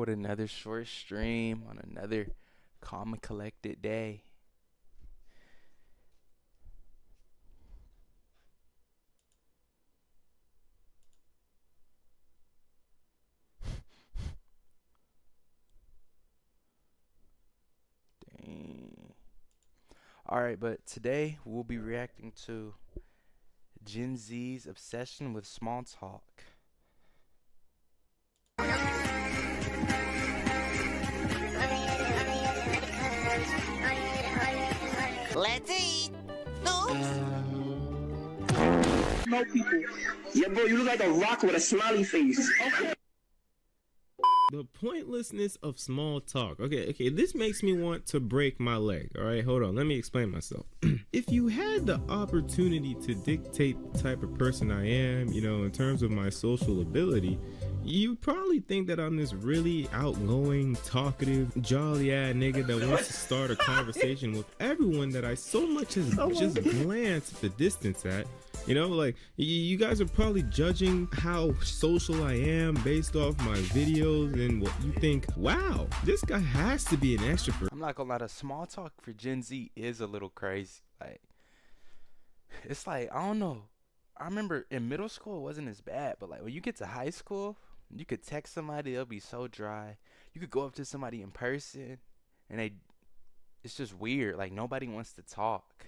with another short stream on another calm and collected day. Dang. Alright, but today we'll be reacting to Gen Z's obsession with small talk. Let's eat. No. No people. Yeah, bro, you look like a rock with a smiley face. Okay. The pointlessness of small talk. Okay, this makes me want to break my leg. All right, hold on, let me explain myself. If you had the opportunity to dictate the type of person I am, in terms of my social ability, you probably think that I'm this really outgoing, talkative, jolly-ass nigga that wants to start a conversation with everyone that I so much as just glance at the distance at. Like, you guys are probably judging how social I am based off my videos and what you think, wow, this guy has to be an extrovert. I'm not gonna lie, the small talk for Gen Z is a little crazy. Like, it's like, I don't know. I remember in middle school it wasn't as bad, but like when you get to high school, you could text somebody, they'll be so dry. You could go up to somebody in person and it's just weird. Like, nobody wants to talk.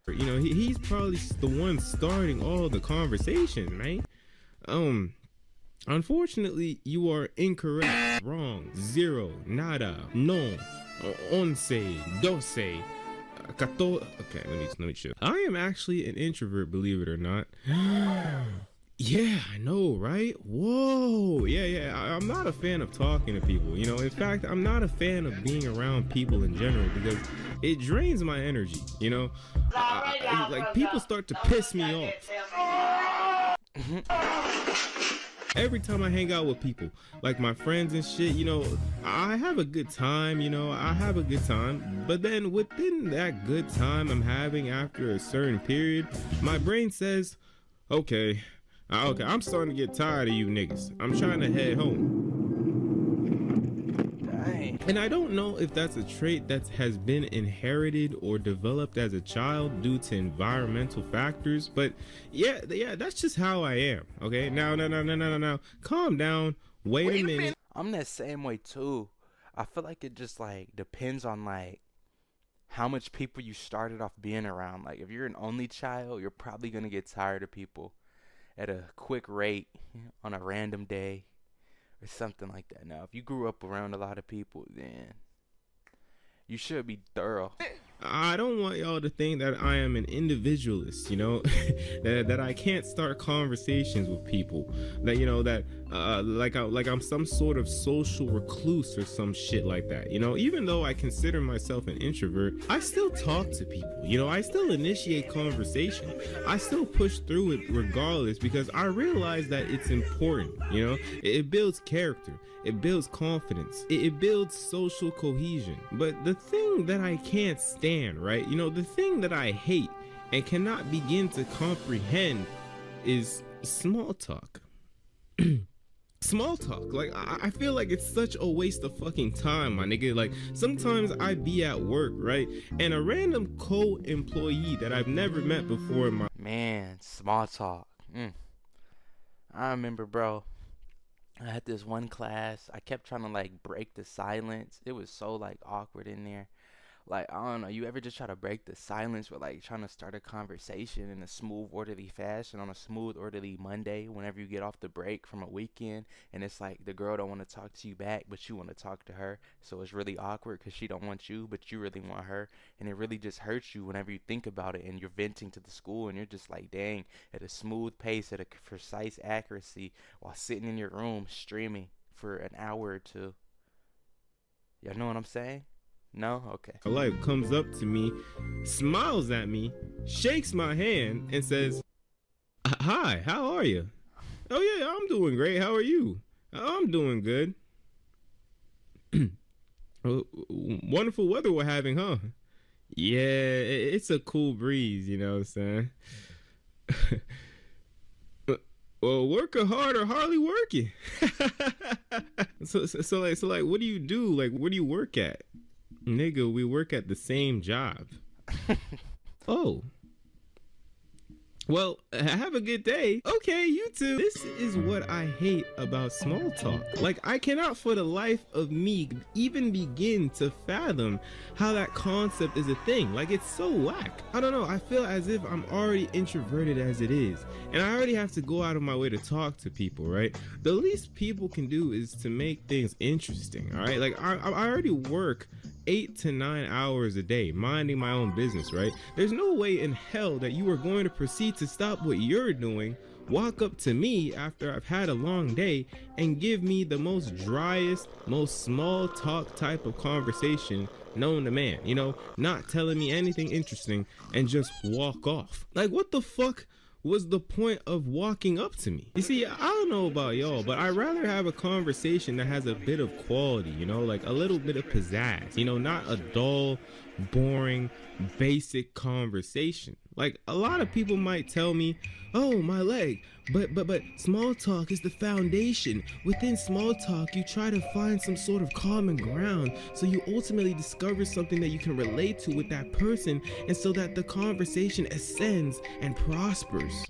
He's probably the one starting all the conversation, right? Unfortunately, you are incorrect. Wrong. Zero. Nada. No. Once. Doce. Okay, let me chill. I am actually an introvert, believe it or not. Yeah, I know, right? Whoa. Yeah. I'm not a fan of talking to people. In fact, I'm not a fan of being around people in general because it drains my energy. Like, people start to piss me off. Every time I hang out with people, like my friends and shit, I have a good time, but then within that good time I'm having after a certain period, my brain says, okay, I'm starting to get tired of you niggas. I'm trying to head home. Dang. And I don't know if that's a trait that has been inherited or developed as a child due to environmental factors, but yeah, that's just how I am. Okay, now, calm down. Wait a minute. I'm that same way too. I feel like it just like depends on like how much people you started off being around. Like, if you're an only child, you're probably gonna get tired of people at a quick rate on a random day or something like that. Now, if you grew up around a lot of people, then you should be thorough. I don't want y'all to think that I am an individualist, that I can't start conversations with people, that like I'm some sort of social recluse or some shit like that. Even though I consider myself an introvert, I still talk to people. I still initiate conversation. I still push through it regardless because I realize that it's important. It builds character. It builds confidence. It builds social cohesion. But the thing that I can't stand, right? The thing that I hate and cannot begin to comprehend is small talk. Small talk. Like, I feel like it's such a waste of fucking time, my nigga. Like, sometimes I be at work, right? And a random co-employee that I've never met before in my... Man, small talk. I remember, bro. I had this one class. I kept trying to like break the silence. It was so like awkward in there. Like, I don't know, you ever just try to break the silence with like trying to start a conversation in a smooth, orderly fashion on a smooth, orderly Monday whenever you get off the break from a weekend, and it's like the girl don't want to talk to you back, but you want to talk to her, so it's really awkward because she don't want you, but you really want her, and it really just hurts you whenever you think about it, and you're venting to the school, and you're just like, dang, at a smooth pace, at a precise accuracy, while sitting in your room streaming for an hour or two. Y'all know what I'm saying? No? Okay. A life comes up to me, smiles at me, shakes my hand, and says, hi, how are you? Oh yeah, I'm doing great. How are you? I'm doing good. Wonderful weather we're having, huh? Yeah, it's a cool breeze, you know what I'm saying? Well, working hard or hardly working. So like, what do you do? Like, where do you work at? Nigga, we work at the same job. Oh. Well, have a good day. Okay, you too. This is what I hate about small talk. Like, I cannot for the life of me even begin to fathom how that concept is a thing. Like, it's so whack. I don't know. I feel as if I'm already introverted as it is. And I already have to go out of my way to talk to people, right? The least people can do is to make things interesting, all right? Like, I already work 8 to 9 hours a day minding my own business, right? There's no way in hell that you are going to proceed to stop what you're doing, walk up to me after I've had a long day, and give me the most driest, most small talk type of conversation known to man, you know, not telling me anything interesting and just walk off. Like, what the fuck was the point of walking up to me? You see, I don't know about y'all, but I'd rather have a conversation that has a bit of quality, you know, like a little bit of pizzazz, you know, not a dull, boring, basic conversation. Like, a lot of people might tell me, oh, my leg, but small talk is the foundation. Within small talk, you try to find some sort of common ground, so you ultimately discover something that you can relate to with that person, and so that the conversation ascends and prospers.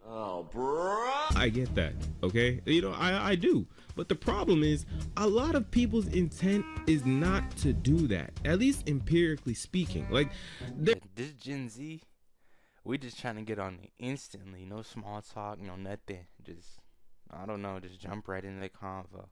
Oh, bro. I get that, okay? You know, I do. But the problem is, a lot of people's intent is not to do that, at least empirically speaking. Like, This Gen Z, we just trying to get on it instantly. No small talk, no nothing. Just, I don't know, just jump right into the convo.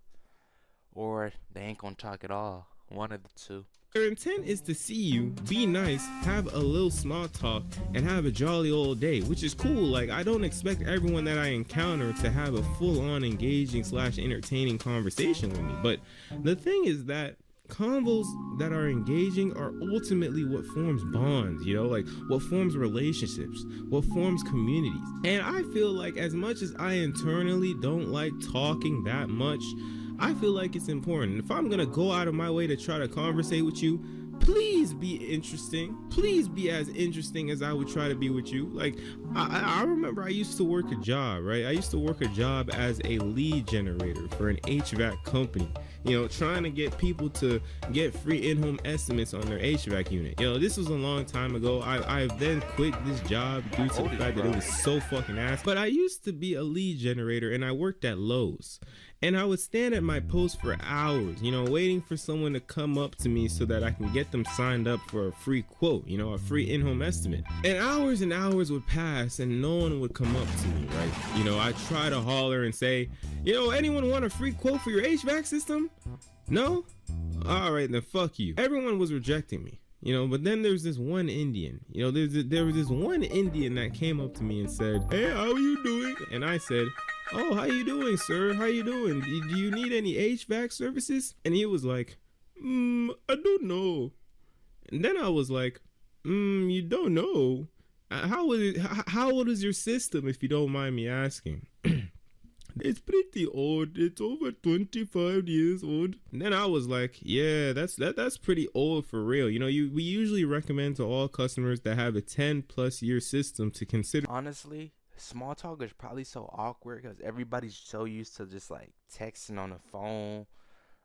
Or they ain't gonna talk at all. One of the two. their intent is to see you, be nice, have a little small talk, and have a jolly old day, which is cool. Like, I don't expect everyone that I encounter to have a full-on engaging / entertaining conversation with me. But the thing is that convos that are engaging are ultimately what forms bonds, you know, like what forms relationships, what forms communities. And I feel like as much as I internally don't like talking that much, I feel like it's important. If I'm gonna go out of my way to try to conversate with you, please be interesting. Please be as interesting as I would try to be with you. Like, I remember I used to work a job, right? I used to work a job as a lead generator for an HVAC company, you know, trying to get people to get free in-home estimates on their HVAC unit. You know, this was a long time ago. I then quit this job due to the fact that it was so fucking ass. But I used to be a lead generator and I worked at Lowe's. And I would stand at my post for hours, you know, waiting for someone to come up to me so that I can get them signed up for a free quote, you know, a free in-home estimate. And hours would pass and no one would come up to me, right? You know, I try to holler and say, you know, anyone want a free quote for your HVAC system? No? All right, then fuck you. Everyone was rejecting me. You know, but then there's this one Indian, you know, there was this one Indian that came up to me and said, hey, how are you doing? And I said, oh, how you doing, sir? How you doing? Do you need any HVAC services? And he was like, I don't know. And then I was like, you don't know? How old is your system, if you don't mind me asking? It's pretty old. It's over 25 years old. And then I was like, yeah, that's pretty old for real. You know, we usually recommend to all customers that have a 10+ year system to consider. Honestly, small talk is probably so awkward because everybody's so used to just like texting on the phone.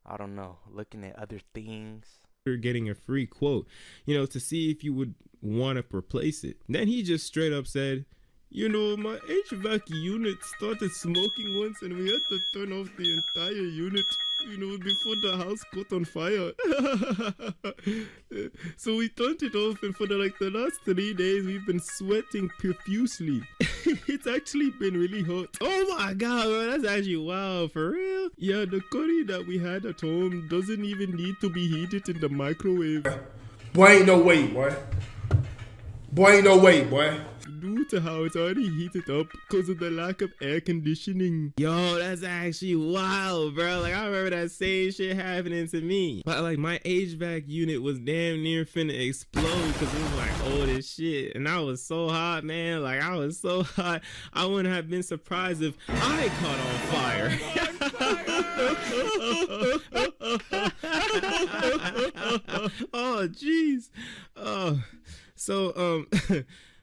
I don't know, looking at other things. Getting a free quote, you know, to see if you would want to replace it. Then he just straight up said, you know, my HVAC unit started smoking once and we had to turn off the entire unit, you know, before the house caught on fire. So we turned it off, and for the last 3 days we've been sweating profusely. It's actually been really hot. Oh my god, man, that's actually wow, for real? Yeah, the curry that we had at home doesn't even need to be heated in the microwave. Boy, ain't no way, boy. Boy, ain't no way, boy. Due to how it's already heated up because of the lack of air conditioning. Yo, that's actually wild, bro. Like, I remember that same shit happening to me. But like, my HVAC unit was damn near finna explode because it was like old as shit. And I was so hot, man. Like, I was so hot. I wouldn't have been surprised if I caught on fire. Oh, jeez. Oh, so,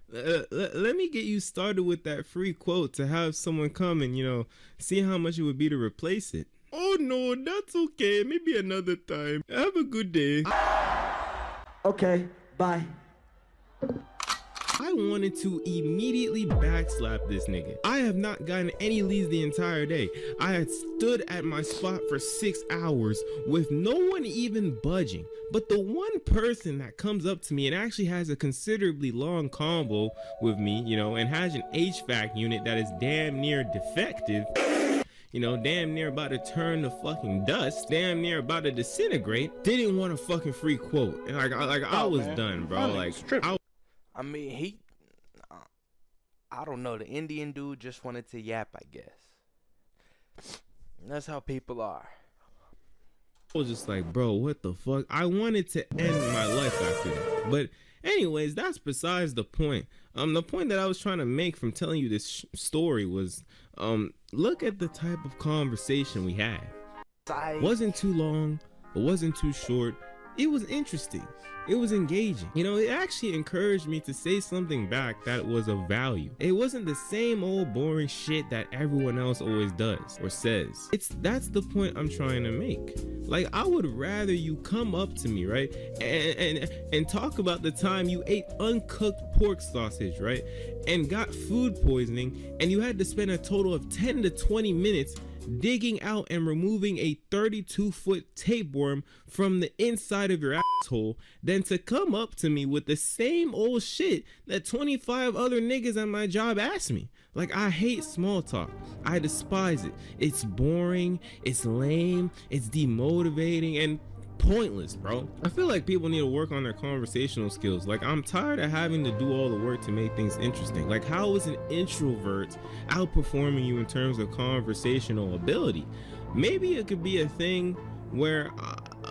Let me get you started with that free quote to have someone come and, see how much it would be to replace it. Oh no, that's okay. Maybe another time. Have a good day. Okay, bye. I wanted to immediately backslap this nigga. I have not gotten any leads the entire day. I had stood at my spot for 6 hours with no one even budging. But the one person that comes up to me and actually has a considerably long convo with me, and has an HVAC unit that is damn near defective, damn near about to turn to fucking dust, damn near about to disintegrate, didn't want a fucking free quote. And I was done, bro. I mean, I don't know. The Indian dude just wanted to yap, I guess. That's how people are. I was just like, bro, what the fuck? I wanted to end my life after that. But anyways, that's besides the point. The point that I was trying to make from telling you this story was, look at the type of conversation we had. Wasn't too long, it wasn't too short. It was interesting. It was engaging. It actually encouraged me to say something back that was of value. It wasn't the same old boring shit that everyone else always does or says. That's the point I'm trying to make. Like, I would rather you come up to me, right, and talk about the time you ate uncooked pork sausage, right, and got food poisoning, and you had to spend a total of 10 to 20 minutes digging out and removing a 32-foot tapeworm from the inside of your asshole, than to come up to me with the same old shit that 25 other niggas at my job asked me. Like, I hate small talk. I despise it. It's boring, it's lame, it's demotivating, and pointless, bro. I feel like people need to work on their conversational skills. Like, I'm tired of having to do all the work to make things interesting. Like, how is an introvert outperforming you in terms of conversational ability? Maybe it could be a thing where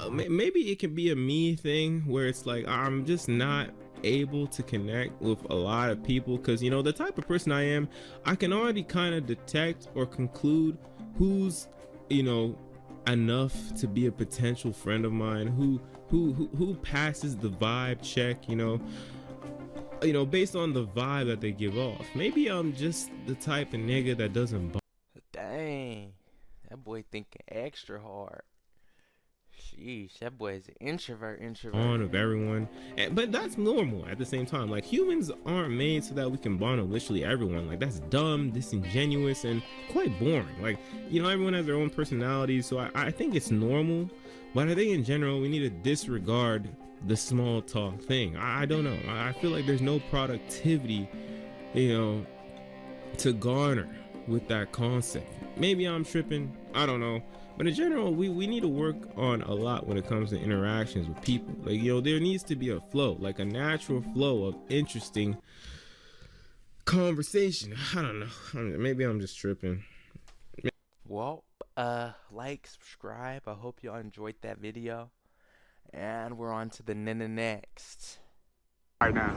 maybe it can be a me thing where it's like I'm just not able to connect with a lot of people, because the type of person I am, I can already kind of detect or conclude who's enough to be a potential friend of mine, who passes the vibe check, based on the vibe that they give off. Maybe I'm just the type of nigga that doesn't Dang, that boy thinking extra hard. Sheesh, that boy is an introvert. bond with everyone, but that's normal at the same time. Like, humans aren't made so that we can bond with literally everyone. Like, that's dumb, disingenuous, and quite boring. Like, everyone has their own personalities, so I think it's normal, but I think in general we need to disregard the small talk thing. I don't know, I feel like there's no productivity to garner with that concept. Maybe I'm tripping, I don't know. But in general, we need to work on a lot when it comes to interactions with people. Like, there needs to be a flow, like a natural flow of interesting conversation. I don't know. Maybe I'm just tripping. Well, like, subscribe. I hope y'all enjoyed that video. And we're on to the next. Right now.